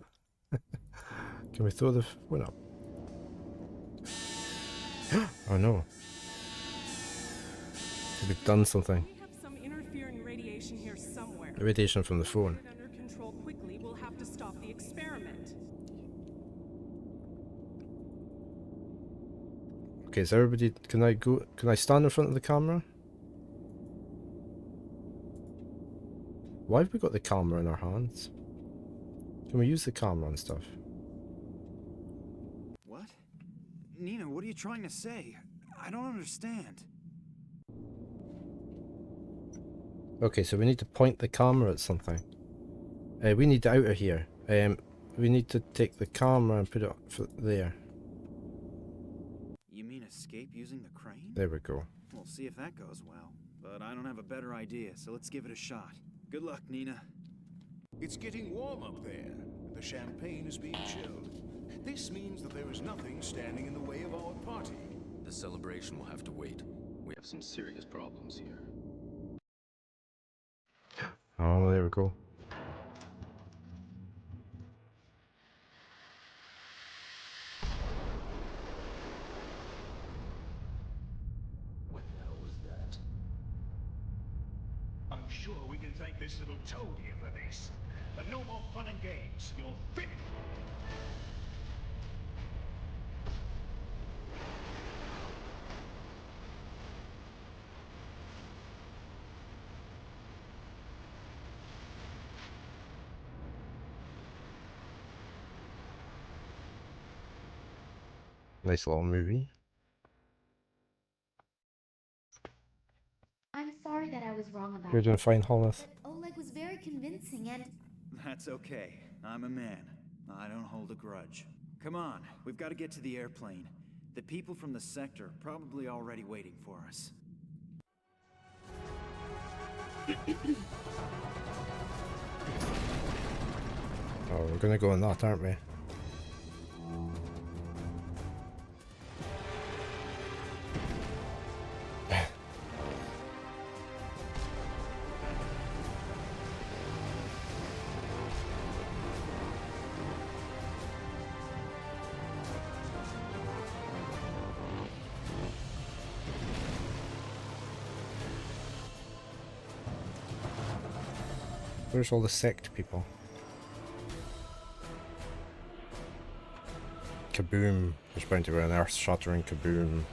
S2: Can we throw the phone up? Oh no. We've done something.
S4: We have some interfering radiation here somewhere.
S2: The radiation from the phone.
S4: Get it under control quickly, we'll have to stop the experiment.
S2: Okay, is everybody... Can I stand in front of the camera? Why have we got the camera in our hands? Can we use the camera and stuff?
S6: What? Nina, what are you trying to say? I don't understand.
S2: Okay, so we need to point the camera at something. We need out of here. We need to take the camera and put it there.
S6: You mean escape using the crane?
S2: There we go.
S6: We'll see if that goes well. But I don't have a better idea, so let's give it a shot. Good luck, Nina.
S9: It's getting warm up there. The champagne is being chilled. This means that there is nothing standing in the way of our party.
S3: The celebration will have to wait. We have some serious problems here.
S2: Oh, there we go.
S9: What the hell was that? I'm sure we can thank this little toad here for this.
S2: Nice little movie.
S1: I'm sorry that I was wrong about
S2: You're doing
S1: that,
S2: fine, Hollis.
S1: but Oleg was very convincing and...
S6: That's okay. I'm a man. I don't hold a grudge. Come on, we've got to get to the airplane. The people from the sector are probably already waiting for us.
S2: Oh, we're gonna go in that, aren't we? Where's all the sect people? Kaboom. There's bound to be an earth-shattering kaboom.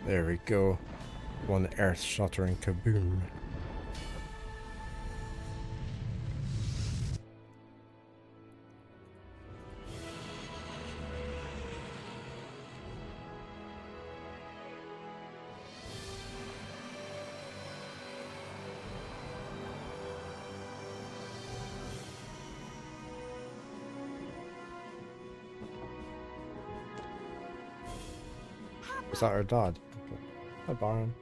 S2: There we go. One earth-shattering kaboom. Is that our dad? Okay. Hi, Baron.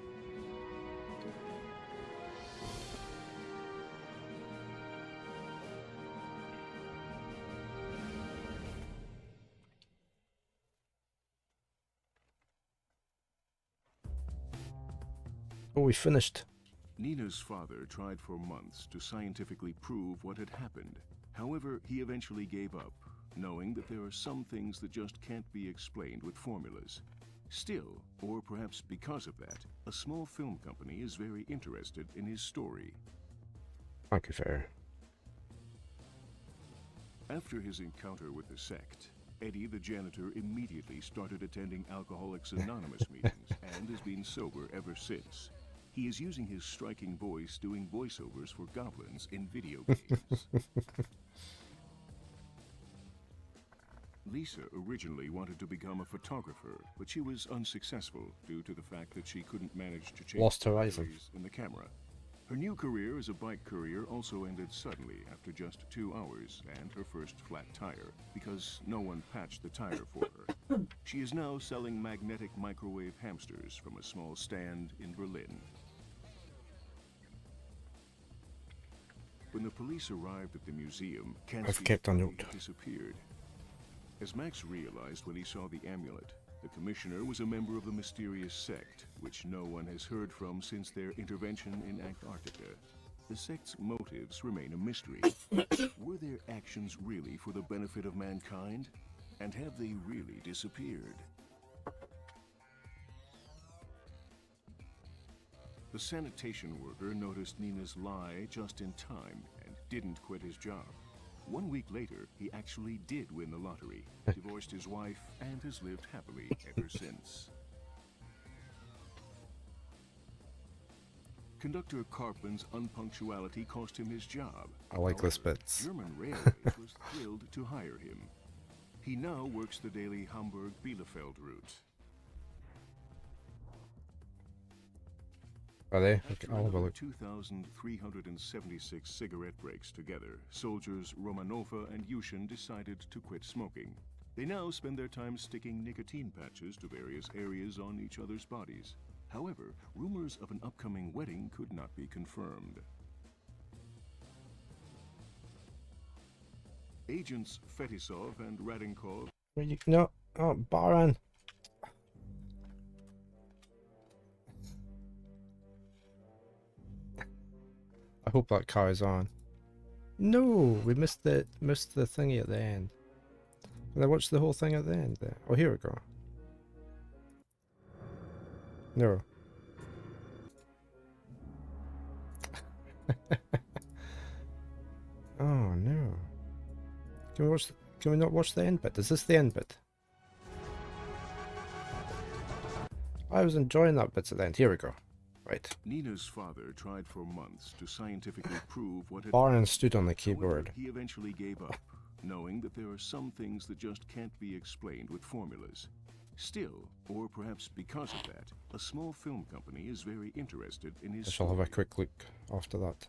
S2: Oh, we finished.
S9: Nina's father tried for months to scientifically prove what had happened. However, he eventually gave up, knowing that there are some things that just can't be explained with formulas. Still, or perhaps because of that, a small film company is very interested in his story.
S2: Thank you, fair.
S9: After his encounter with the sect, Eddie the janitor immediately started attending Alcoholics Anonymous meetings and has been sober ever since. He is using his striking voice doing voiceovers for goblins in video games. Lisa originally wanted to become a photographer, but she was unsuccessful due to the fact that she couldn't manage to change
S2: Lost
S9: the
S2: Horizon.
S9: batteries in the camera. Her new career as a bike courier also ended suddenly after just 2 hours and her first flat tire, because no one patched the tire for her. She is now selling magnetic microwave hamsters from a small stand in Berlin. When the police arrived at the museum,
S2: I've kept a
S9: Kanski's
S2: note.
S9: body disappeared. As Max realized when he saw the amulet, the commissioner was a member of the mysterious sect, which no one has heard from since their intervention in Antarctica. The sect's motives remain a mystery. Were their actions really for the benefit of mankind? And have they really disappeared? The sanitation worker noticed Nina's lie just in time and didn't quit his job. 1 week later, he actually did win the lottery, divorced his wife, and has lived happily ever since. Conductor Karpman's unpunctuality cost him his job.
S2: I like this
S9: However,
S2: bit.
S9: German Railways was thrilled to hire him. He now works the daily Hamburg-Bielefeld route.
S2: Are they? Okay,
S9: After
S2: I'll have a
S9: another
S2: look.
S9: 2,376 cigarette breaks together, soldiers Romanova and Yushin decided to quit smoking. They now spend their time sticking nicotine patches to various areas on each other's bodies. However, rumors of an upcoming wedding could not be confirmed. Agents Fetisov and Radinkov.
S2: Where you? No. Oh, Baron. I hope that car is on. No, we missed the thingy at the end. And I watched the whole thing at the end there. Oh, here we go. No. Oh no. Can we watch? Can we not watch the end bit? Is this the end bit? I was enjoying that bit at the end. Here we go. Right.
S9: Nina's father tried for months to scientifically prove what had
S2: Baron stood on the
S9: However,
S2: keyboard.
S9: he eventually gave up, knowing that there are some things that just can't be explained with formulas. Still, or perhaps because of that, a small film company is very interested in his
S2: I shall have a
S9: story.
S2: quick look after that.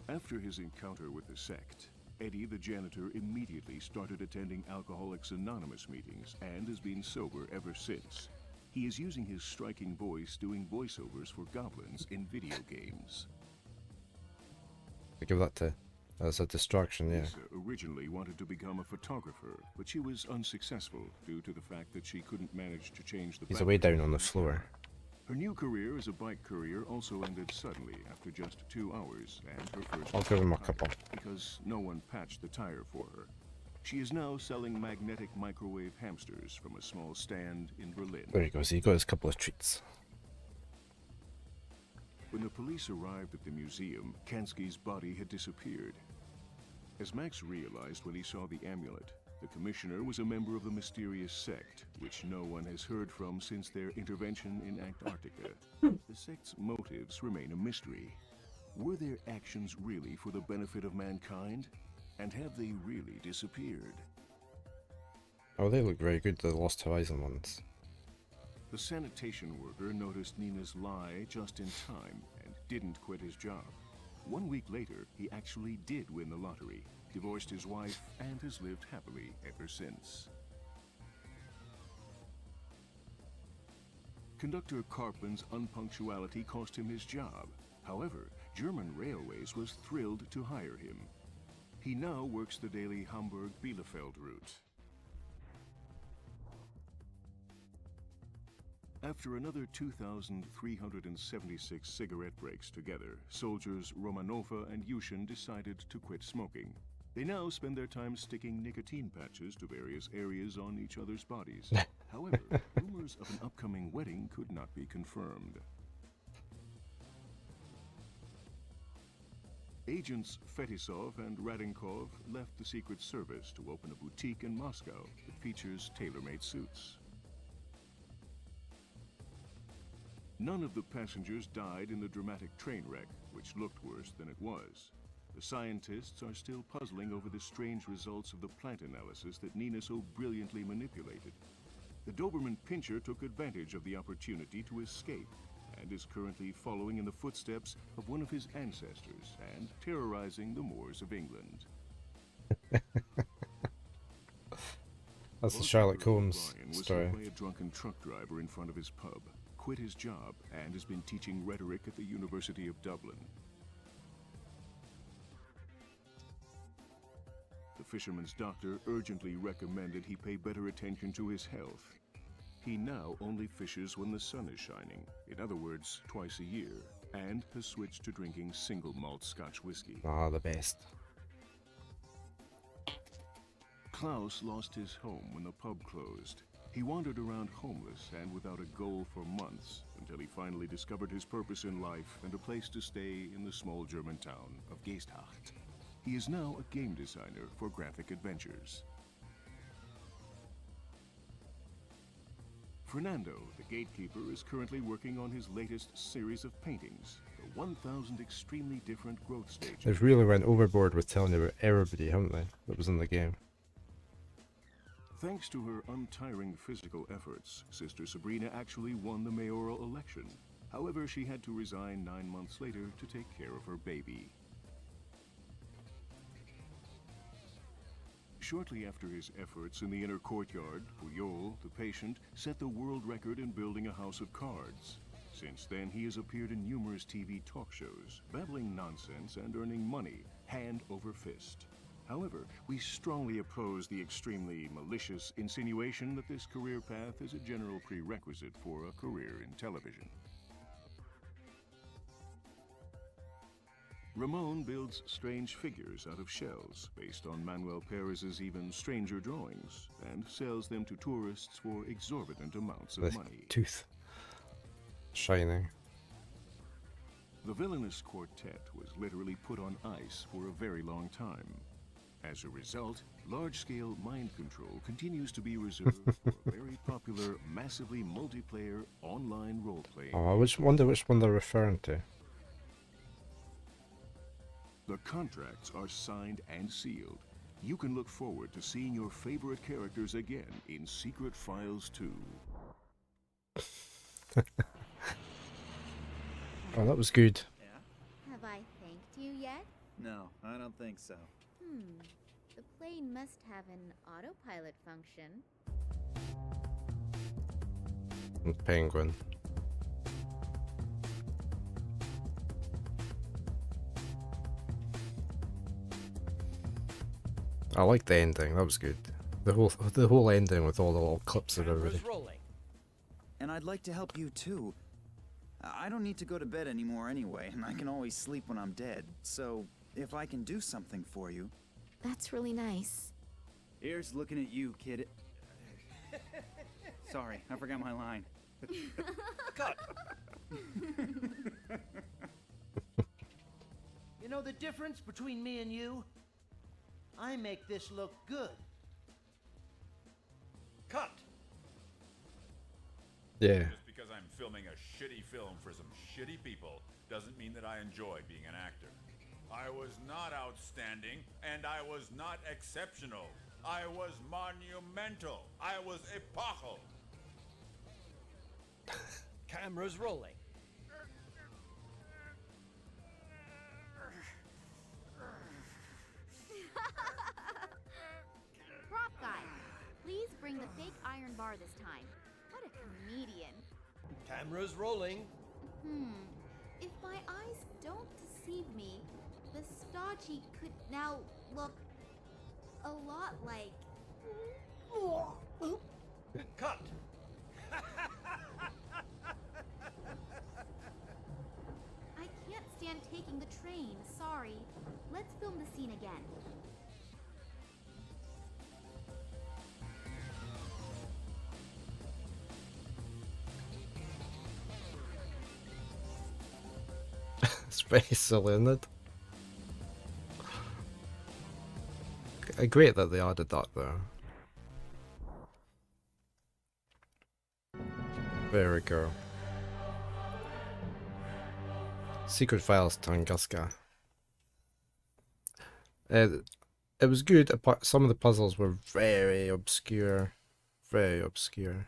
S9: After his encounter with the sect, Eddie the janitor immediately started attending Alcoholics Anonymous meetings and has been sober ever since. He is using his striking voice doing voiceovers for goblins in video games.
S2: I give that to as a distraction, yeah.
S9: Lisa originally wanted to become a photographer, but she was unsuccessful due to the fact that she couldn't manage to change the
S2: He's way down on the
S9: background.
S2: floor.
S9: Her new career as a bike courier also ended suddenly after just 2 hours, and her first
S2: I'll give him a
S9: tire
S2: couple.
S9: because no one patched the tire for her. She is now selling magnetic microwave hamsters from a small stand in Berlin.
S2: There he goes, he got his couple of treats.
S9: When the police arrived at the museum, Kansky's body had disappeared. As Max realized when he saw the amulet, the commissioner was a member of the mysterious sect, which no one has heard from since their intervention in Antarctica. The sect's motives remain a mystery. Were their actions really for the benefit of mankind? And have they really disappeared?
S2: Oh, they look very good, the Lost Horizon ones.
S9: The sanitation worker noticed Nina's lie just in time and didn't quit his job. 1 week later, he actually did win the lottery, divorced his wife, and has lived happily ever since. Conductor Karpman's unpunctuality cost him his job. However, German Railways was thrilled to hire him. He now works the daily Hamburg-Bielefeld route. After another 2,376 cigarette breaks together, soldiers Romanova and Yushin decided to quit smoking. They now spend their time sticking nicotine patches to various areas on each other's bodies. However, rumors of an upcoming wedding could not be confirmed. Agents Fetisov and Radinkov left the Secret Service to open a boutique in Moscow that features tailor-made suits. None of the passengers died in the dramatic train wreck, which looked worse than it was. The scientists are still puzzling over the strange results of the plant analysis that Nina so brilliantly manipulated. The Doberman Pinscher took advantage of the opportunity to escape and is currently following in the footsteps of one of his ancestors and terrorizing the moors of England.
S2: That's the Sherlock Holmes
S9: O'Brien was
S2: story.
S9: hit by a drunken truck driver in front of his pub, quit his job, and has been teaching rhetoric at the University of Dublin. The fisherman's doctor urgently recommended he pay better attention to his health. He now only fishes when the sun is shining, in other words, twice a year, and has switched to drinking single malt Scotch whiskey.
S2: Ah, the best.
S9: Klaus lost his home when the pub closed. He wandered around homeless and without a goal for months until he finally discovered his purpose in life and a place to stay in the small German town of Geesthacht. He is now a game designer for graphic adventures. Fernando, the gatekeeper, is currently working on his latest series of paintings, the 1,000 extremely different growth stages.
S2: They've really went overboard with telling you about everybody, haven't they, that was in the game.
S9: Thanks to her untiring physical efforts, Sister Sabrina actually won the mayoral election. However, she had to resign 9 months later to take care of her baby. Shortly after his efforts in the inner courtyard, Puyol, the patient, set the world record in building a house of cards. Since then, he has appeared in numerous TV talk shows, babbling nonsense and earning money, hand over fist. However, we strongly oppose the extremely malicious insinuation that this career path is a general prerequisite for a career in television. Ramon builds strange figures out of shells based on Manuel Perez's even stranger drawings and sells them to tourists for exorbitant amounts of
S2: The
S9: money.
S2: tooth. Shining.
S9: The villainous quartet was literally put on ice for a very long time. As a result, large-scale mind control continues to be reserved for a very popular, massively multiplayer online role-playing.
S2: Oh, I wonder which one they're referring to.
S9: The contracts are signed and sealed. You can look forward to seeing your favorite characters again in Secret Files 2.
S2: Oh, that was good.
S6: Yeah?
S1: Have I thanked you yet?
S6: No, I don't think so.
S1: The plane must have an autopilot function.
S2: And Penguin. I like the ending. That was good. The whole ending with all the little clips of everybody.
S6: And I'd like to help you too. I don't need to go to bed anymore anyway, and I can always sleep when I'm dead. So, if I can do something for you...
S1: That's really nice.
S6: Here's looking at you, kid. Sorry, I forgot my line.
S10: Cut! You know the difference between me and you? I make this look good. Cut!
S2: Yeah.
S11: Just because I'm filming a shitty film for some shitty people doesn't mean that I enjoy being an actor. I was not outstanding, and I was not exceptional. I was monumental. I was epochal.
S10: Camera's rolling.
S1: Prop guy, please bring the fake iron bar this time. What a comedian.
S10: Camera's rolling.
S1: If my eyes don't deceive me, the stodgy could now look a lot like...
S10: Cut!
S1: I can't stand taking the train, sorry. Let's film the scene again.
S2: It's very silly, isn't it? Great that they added that there. There we go. Secret Files Tunguska. It was good. Some of the puzzles were very obscure. Very obscure.